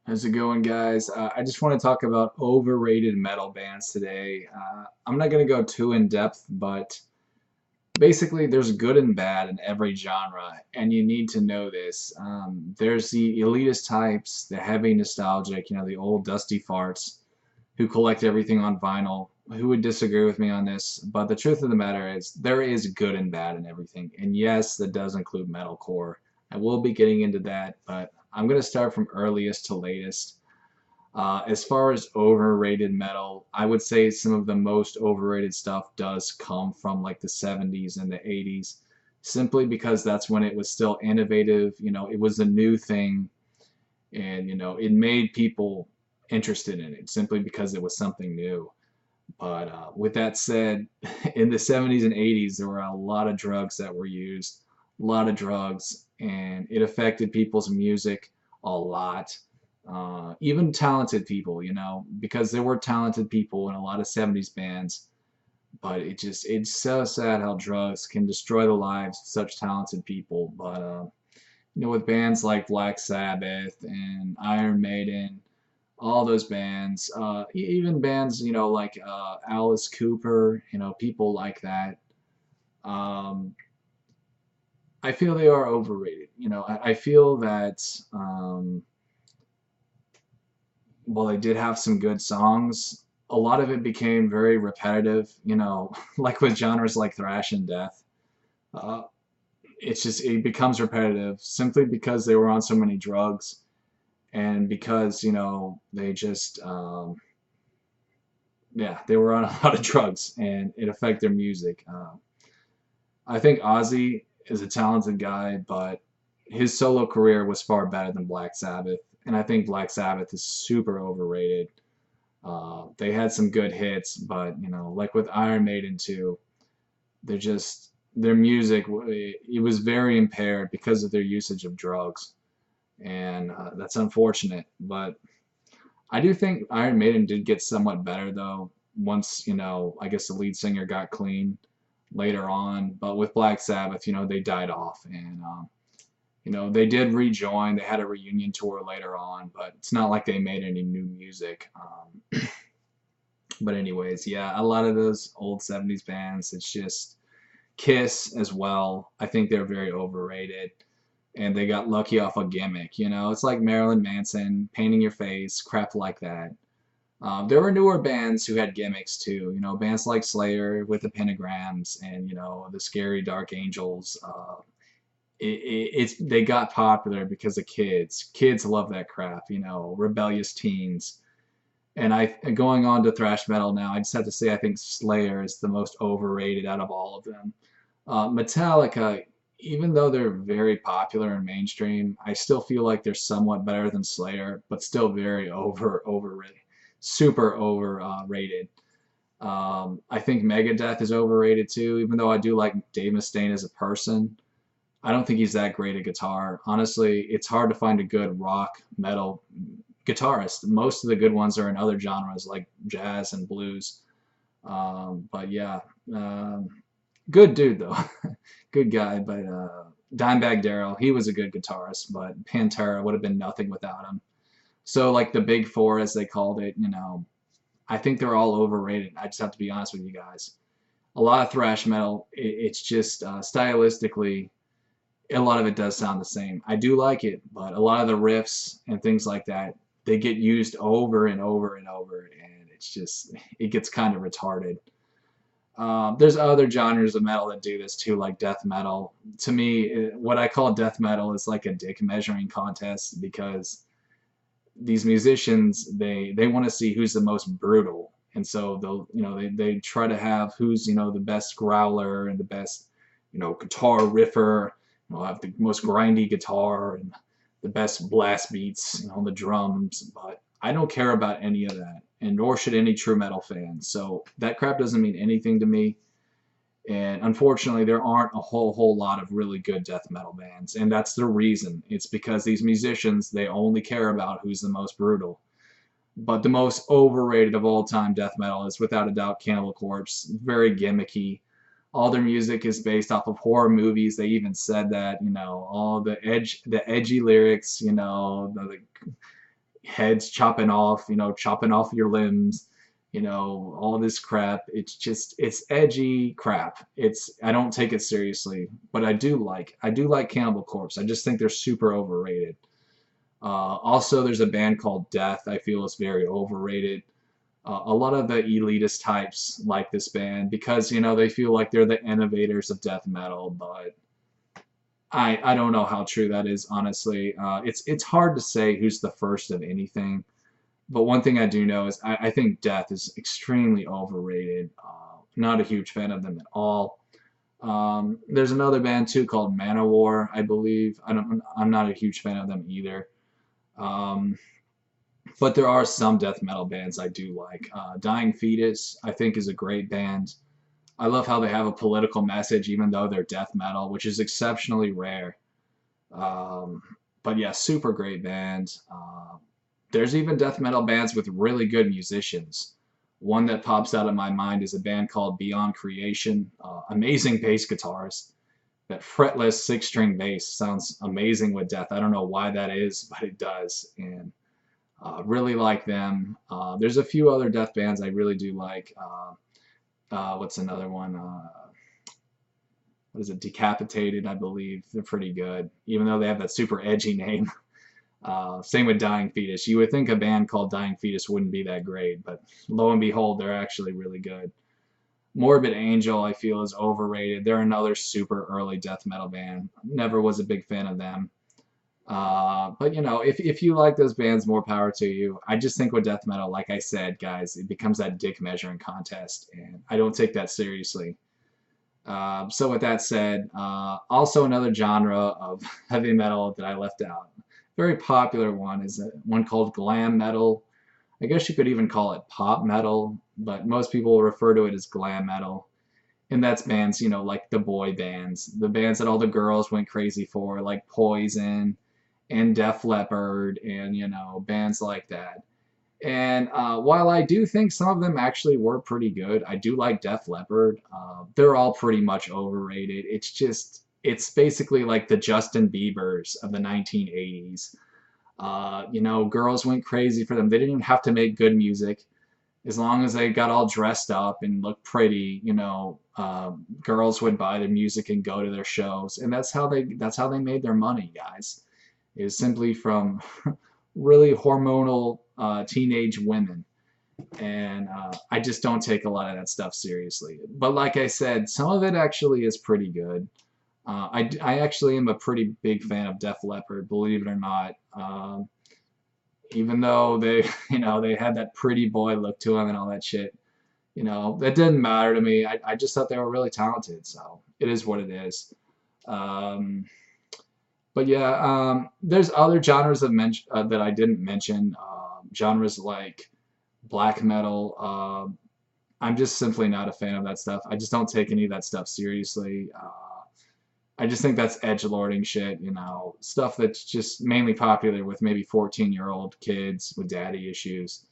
How's it going, guys? I just want to talk about overrated metal bands today. I'm not going to go too in depth, but basically, there's good and bad in every genre, and you need to know this. There's the elitist types, the heavy nostalgic, the old dusty farts who collect everything on vinyl, who would disagree with me on this. But the truth of the matter is, there is good and bad in everything. And yes, that does include metalcore. I will be getting into that, but I'm going to start from earliest to latest. As far as overrated metal, I would say some of the most overrated stuff does come from like the 70s and the 80s, simply because that's when it was still innovative. It was a new thing, and it made people interested in it simply because it was something new. But with that said, in the 70s and 80s, there were a lot of drugs that were used, a lot of drugs, and it affected people's music a lot. Even talented people, because there were talented people in a lot of 70s bands, but it's so sad how drugs can destroy the lives of such talented people. But with bands like Black Sabbath and Iron Maiden, all those bands, even bands, like Alice Cooper, people like that. Um, I feel they are overrated. I feel that while they did have some good songs, a lot of it became very repetitive. Like with genres like thrash and death. Uh, it becomes repetitive simply because they were on so many drugs and because they just yeah, they were on a lot of drugs and it affected their music. I think Ozzy is a talented guy, but his solo career was far better than Black Sabbath, and I think Black Sabbath is super overrated. They had some good hits, but like with Iron Maiden too, their music it was very impaired because of their usage of drugs, and that's unfortunate. But I do think Iron Maiden did get somewhat better though once I guess the lead singer got clean later on. But with Black Sabbath, they died off, and they did rejoin. They had a reunion tour later on, but it's not like they made any new music. But anyways, yeah, a lot of those old 70s bands, it's just Kiss as well. I think they're very overrated. And they got lucky off a gimmick, It's like Marilyn Manson, painting your face, crap like that. There were newer bands who had gimmicks too, bands like Slayer with the pentagrams and, the Scary Dark Angels. They got popular because of kids. Kids love that crap, rebellious teens. And going on to thrash metal now, I just have to say I think Slayer is the most overrated out of all of them. Metallica, even though they're very popular and mainstream, I still feel like they're somewhat better than Slayer, but still very overrated, super overrated. I think Megadeth is overrated too, even though I do like Dave Mustaine as a person. I don't think he's that great at guitar. Honestly, it's hard to find a good rock metal guitarist. Most of the good ones are in other genres like jazz and blues. But yeah, um, good dude though, good guy. But Dimebag Darrell, he was a good guitarist, but Pantera would have been nothing without him. So like the Big Four, as they called it, I think they're all overrated. I just have to be honest with you guys. A lot of thrash metal, it's just stylistically, a lot of it does sound the same. I do like it, but a lot of the riffs and things like that, they get used over and over and over, and it gets kind of retarded. There's other genres of metal that do this too, like death metal. To me, what I call death metal is like a dick measuring contest because these musicians they want to see who's the most brutal, and so they try to have who's the best growler and the best guitar riffer. Have the most grindy guitar and the best blast beats on the drums, but I don't care about any of that, and nor should any true metal fan. So that crap doesn't mean anything to me. And unfortunately, there aren't a whole lot of really good death metal bands, and that's the reason. It's because these musicians they only care about who's the most brutal. But the most overrated of all time death metal is without a doubt Cannibal Corpse. Very gimmicky. All their music is based off of horror movies. They even said that, all the edgy lyrics, heads chopping off, chopping off your limbs, all this crap. It's edgy crap. I don't take it seriously, but I do like Cannibal Corpse. I just think they're super overrated. Also, there's a band called Death. I feel is very overrated. A lot of the elitist types like this band because they feel like they're the innovators of death metal, but I don't know how true that is, honestly. It's hard to say who's the first of anything, but one thing I do know is I think Death is extremely overrated. Not a huge fan of them at all. There's another band too called Manowar, I believe. I'm not a huge fan of them either. Um, but there are some death metal bands I do like. Dying Fetus, I think, is a great band. I love how they have a political message, even though they're death metal, which is exceptionally rare. Um, but yeah, super great band. There's even death metal bands with really good musicians. One that pops out of my mind is a band called Beyond Creation. Amazing bass guitars. That fretless six-string bass sounds amazing with death. I don't know why that is, but it does. And really like them. There's a few other death bands I really do like. What's another one? What is it? Decapitated, I believe. They're pretty good, even though they have that super edgy name. Same with Dying Fetus. You would think a band called Dying Fetus wouldn't be that great, but lo and behold, they're actually really good. Morbid Angel, I feel, is overrated. They're another super early death metal band. Never was a big fan of them. But if you like those bands, more power to you. I just think with death metal, like I said, guys, it becomes that dick measuring contest, and I don't take that seriously. So with that said, also another genre of heavy metal that I left out. Very popular one is one called glam metal. I guess you could even call it pop metal, but most people refer to it as glam metal. And that's bands, like the boy bands, the bands that all the girls went crazy for, like Poison and Def Leppard and, bands like that. And while I do think some of them actually were pretty good, I do like Def Leppard. They're all pretty much overrated. It's basically like the Justin Biebers of the 1980s. Girls went crazy for them. They didn't even have to make good music. As long as they got all dressed up and looked pretty, girls would buy their music and go to their shows. And that's how they made their money, guys. Is simply from really hormonal teenage women. And I just don't take a lot of that stuff seriously. But like I said, some of it actually is pretty good. I actually am a pretty big fan of Def Leppard, believe it or not. Even though they, they had that pretty boy look to them and all that shit, that didn't matter to me. I just thought they were really talented, so it is what it is. Um, but yeah, there's other genres that I didn't mention. Genres like black metal. I'm just simply not a fan of that stuff. I just don't take any of that stuff seriously. I just think that's edgelording shit, stuff that's just mainly popular with maybe 14-year-old kids with daddy issues.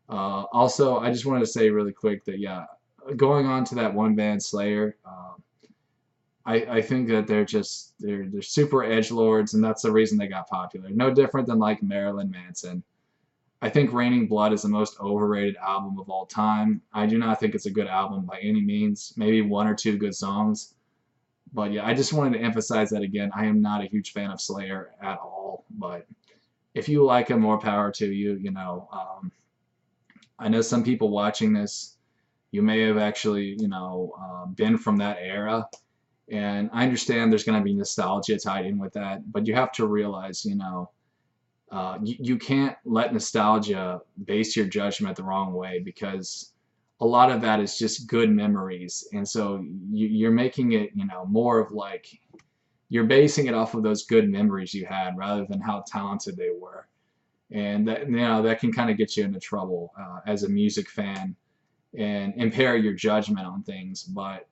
Also, I just wanted to say really quick that, yeah, going on to that one band Slayer, I think that they're super edgelords, and that's the reason they got popular. No different than like Marilyn Manson. I think Raining Blood is the most overrated album of all time. I do not think it's a good album by any means. Maybe one or two good songs. But yeah, I just wanted to emphasize that again. I am not a huge fan of Slayer at all. But if you like him, more power to you. I know some people watching this, you may have actually, been from that era. And I understand there's going to be nostalgia tied in with that. But you have to realize, you can't let nostalgia base your judgment the wrong way, because a lot of that is just good memories. And so you're making it, more of like, you're basing it off of those good memories you had rather than how talented they were. And that can kind of get you into trouble as a music fan and impair your judgment on things. But,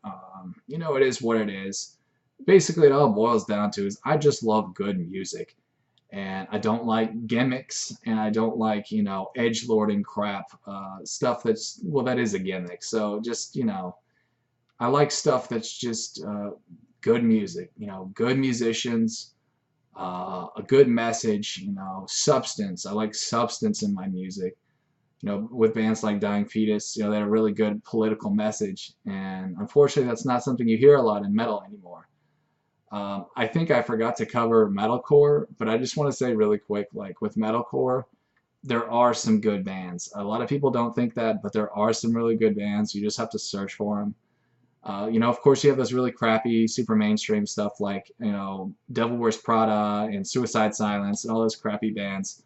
it is what it is. Basically, it all boils down to is I just love good music. And I don't like gimmicks, and I don't like, edgelording crap, stuff that is a gimmick. So just, I like stuff that's just good music, good musicians, a good message, you know, substance. I like substance in my music. You know, with bands like Dying Fetus, you know, they had a really good political message, and unfortunately, that's not something you hear a lot in metal anymore. I think I forgot to cover metalcore, but I just want to say really quick, like with metalcore, there are some good bands. A lot of people don't think that, but there are some really good bands. You just have to search for them. You know, of course, you have this really crappy, super mainstream stuff like, you know, Devil Wears Prada and Suicide Silence and all those crappy bands.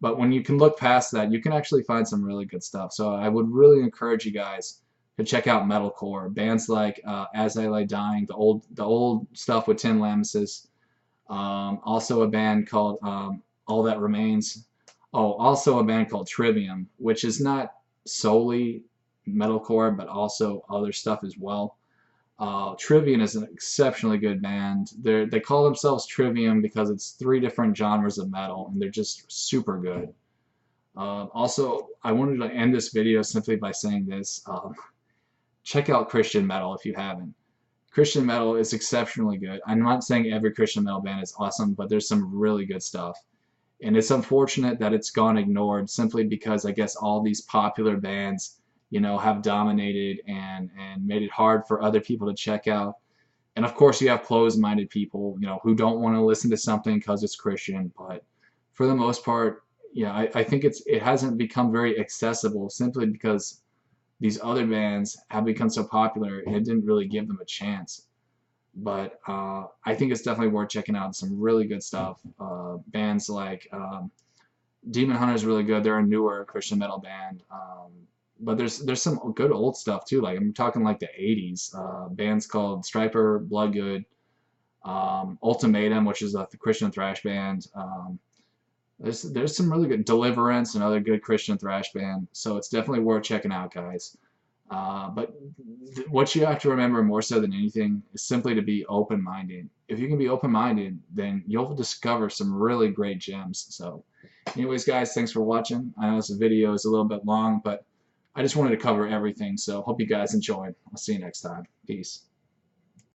But when you can look past that, you can actually find some really good stuff. So I would really encourage you guys to check out metalcore. Bands like As I Lay Dying, the old stuff with Tin Lamesis. Also a band called All That Remains. Oh, also a band called Trivium, which is not solely metalcore, but also other stuff as well. Trivium is an exceptionally good band. They call themselves Trivium because it's 3 different genres of metal, and they're just super good. Also, I wanted to end this video simply by saying this. Check out Christian metal if you haven't. Christian metal is exceptionally good. I'm not saying every Christian metal band is awesome, but there's some really good stuff. And it's unfortunate that it's gone ignored simply because I guess all these popular bands, you know, have dominated and made it hard for other people to check out. And of course, you have closed-minded people, you know, who don't want to listen to something because it's Christian. But for the most part, yeah, I think it hasn't become very accessible simply because these other bands have become so popular and it didn't really give them a chance. But I think it's definitely worth checking out some really good stuff. Bands like Demon Hunter is really good. They're a newer Christian metal band. But there's some good old stuff too. Like I'm talking like the 80s. Bands called Striper, Bloodgood, Ultimatum, which is a Christian thrash band. There's some really good Deliverance, another good Christian thrash band. So it's definitely worth checking out, guys. But what you have to remember more so than anything is simply to be open-minded. If you can be open-minded, then you'll discover some really great gems. So anyways, guys, thanks for watching. I know this video is a little bit long, but I just wanted to cover everything. So hope you guys enjoyed. I'll see you next time. Peace.